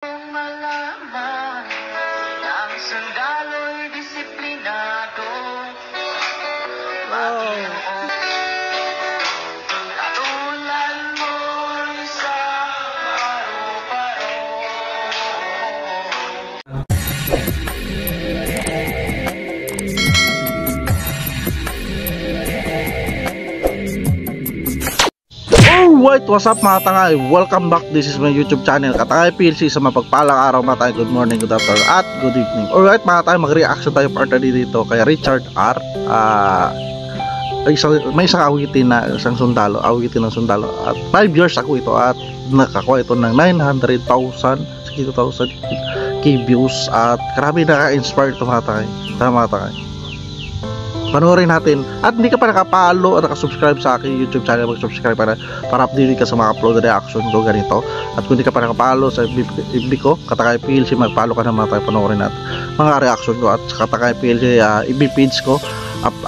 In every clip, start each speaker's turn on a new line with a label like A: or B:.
A: Malaman ang sundalo'y disiplinado. Katulad mo'y sa paro-paro.
B: Alright, what's up mga tangay? Welcome back, this is my YouTube channel Katangay PLC. Sa mapagpalang araw mga tayo, good morning, good afternoon at good evening. Alright mga tayo, mag-reaction tayo part dito kay Richard R. May isang awitin na isang sundalo, awitin ng sundalo, at 5 years ako ito at nakakuha ito ng 900,000 views at grabe naka-inspire ito mga tangay. Tama mga tangay, panoorin natin. At hindi ka pa nakapalo at nakasubscribe sa aking YouTube channel, mag-subscribe para update ka sa mga upload reaction ko ganito. At kung hindi ka pa nakapalo sa FB ko, Katangay PLC, mag-follow ka na mga tayo, panoorin natin mga reaction ko. At sa Katangay PLC FB page ko,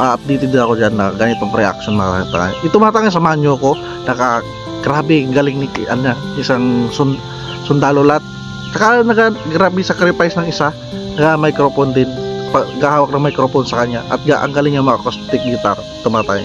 B: updated din ako dyan na ganitong reaction mga Katangay. Ito mga Katangay, samahan nyo ko. Grabe galing ni isang sundalo lahat. Saka grabe sacrifice ng isa, microphone din, gahawak ng microphone sa kanya, at ang galing niya acoustic guitar. Tumatay.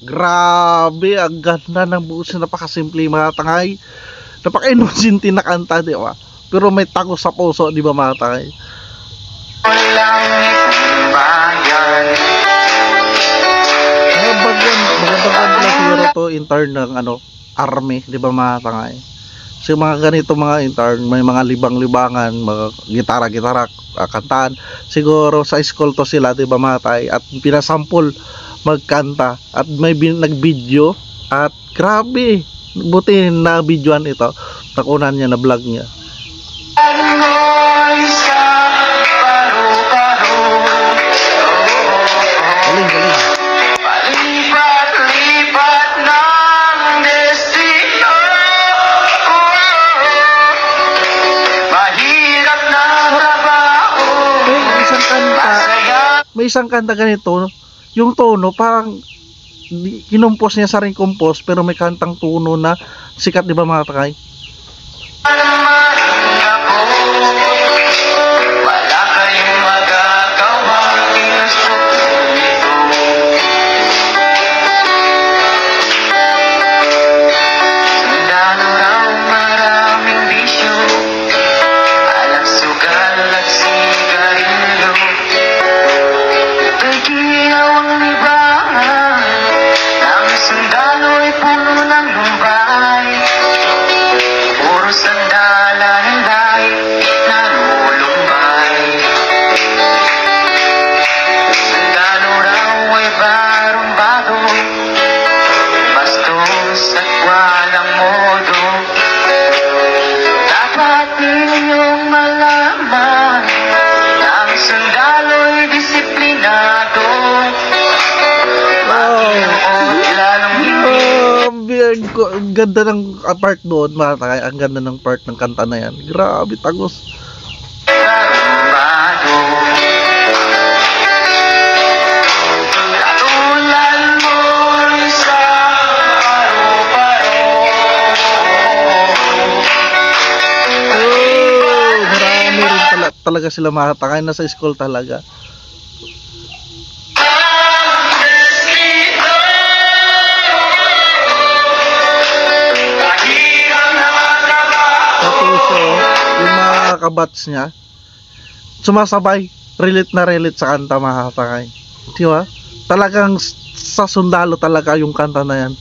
B: Grabe, ang ganda ng buos, napakasimple mga tangay, napaka-innocent na kanta, di ba? Pero may tago sa puso, di ba mga tangay? Magandang kanta siguro to, intern ng army, di ba mga tangay? So mga ganito mga intern, may mga libang-libangan, mga gitara-gitara, kantaan. Siguro sa school to sila, di ba mga tangay? At pinasample magkanta at may nag-video, at grabe, buti na videoan ito, nakunan niya, na vlog niya. Galing. May isang kanta ganito, yung tono parang kinumpos niya, saring compose, pero may kantang tono na sikat, di ba mga takay? Ang ganda ng part doon mga takay, ang ganda ng part ng kanta na yan, grabe tagos. Marami rin talaga sila mga takay, nasa school talaga. Kabats niya sumasabay, relate sa kanta mga takay, di ba? Talagang sa sundalo talaga yung kanta na yan.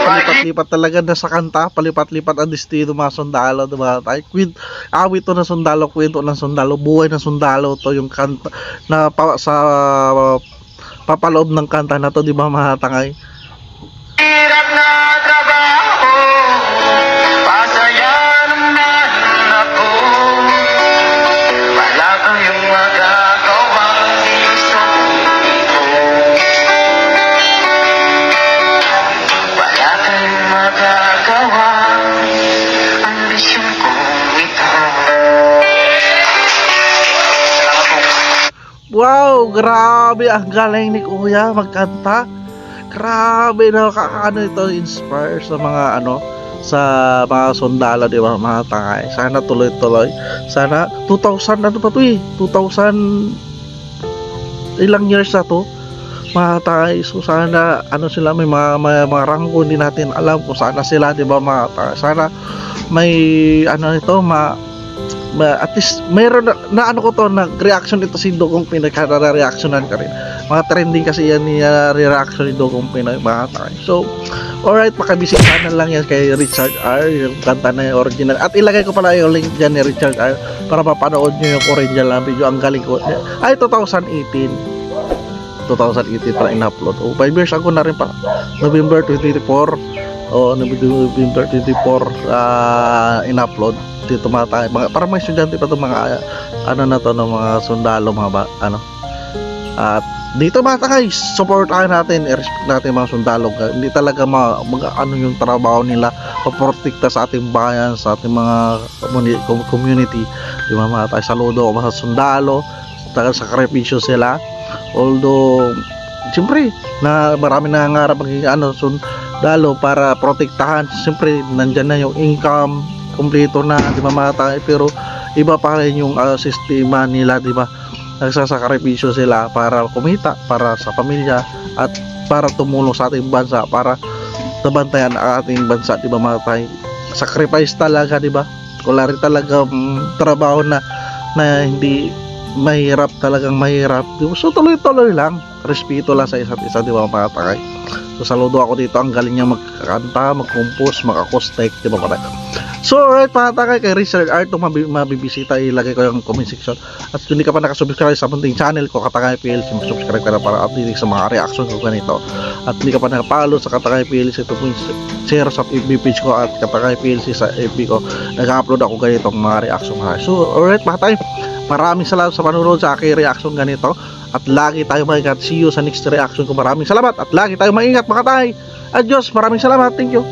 B: palipat-lipat talaga na sa kanta, palipat-lipat ang destino mga sundalo, diba tayo? Awit to ng sundalo, kwento ng sundalo, buhay ng sundalo to yung kanta na sa papaloob ng kanta na to, diba mga tangay?
A: Hirap na trabaho, pasaya naman ako. Wala kayong magagawang gusto ko. Wala kayong magagawang ambisyon ko ito.
B: Wow, grabe, ang galing ni Kuya magkanta. Grabe, nakakaano ito, inspire sa mga sa mga sundalo, di ba, mga tangay. Sana tuloy-tuloy. Sana 2000 ano pa to 2000 ilang years na to, mga tangay. So sana sila may mga rangko, hindi natin alam kung sana sila, di ba, mga tangay. Sana may at least mayroon na ko to, nag-reaction ito si Dugong Pinoy, reactionan ka rin. Mga trending kasi yan ni reaction ni Dugong Pinoy, mga tayo. So, alright, makabisita na lang yan kay Richard R, yung kanta na yung original. At ilagay ko pala yung link dyan ni Richard R para mapanood nyo yung original na video. Ang galing ko. Ay, 2018 pala in-upload. 5 years ago na rin pa. November 24 November 24 in-upload dito mga tayo, para mga estudyante pa itong mga ng mga sundalo, mga at dito mga tayo, supportahan natin, i-respect natin mga sundalo. Hindi talaga yung trabaho nila, paprotekta sa ating bayan, sa ating mga community, di ba mga tayo? Saludo mga sundalo, sa sakripisyo sila, although siyempre na marami nangangarap maging sundalo para protektahan. Siyempre nandyan na yung income kumpleto na, di ba mga tayo, pero iba pa rin yung sistema nila, di ba? Nagsasakripisyo sila para kumita, para sa pamilya, at para tumulong sa ating bansa, para nabantayan ang ating bansa, di ba mga tayo? Sacrifice talaga, di ba? Wala rin talaga trabaho na hindi mahirap, talagang mahirap. So tuloy-tuloy lang, respeto lang sa isa't isa, di ba mga tayo? So saludo ako dito, ang galing niya magkakanta, mag-compose, mag-acoustic, di ba mga tayo? So alright mga takay, kay Richard R itong mabibisita, ilagay ko yung comment section. At kung hindi ka pa nakasubscribe sa munting channel ko, Katakay PLC, subscribe ka na para update sa mga reaction ko ganito. At hindi ka pa nakapalo sa Katakay PLC, ito po yung share sa FB page ko, at Katakay PLC sa FB ko, nag-upload ako ganitong mga reaction. So alright mga takay, maraming salamat sa panunood sa aking reaction ganito. At lagi tayo maingat. See you sa next reaction ko. Maraming salamat at lagi tayo maingat mga takay. Adios, maraming salamat, thank you.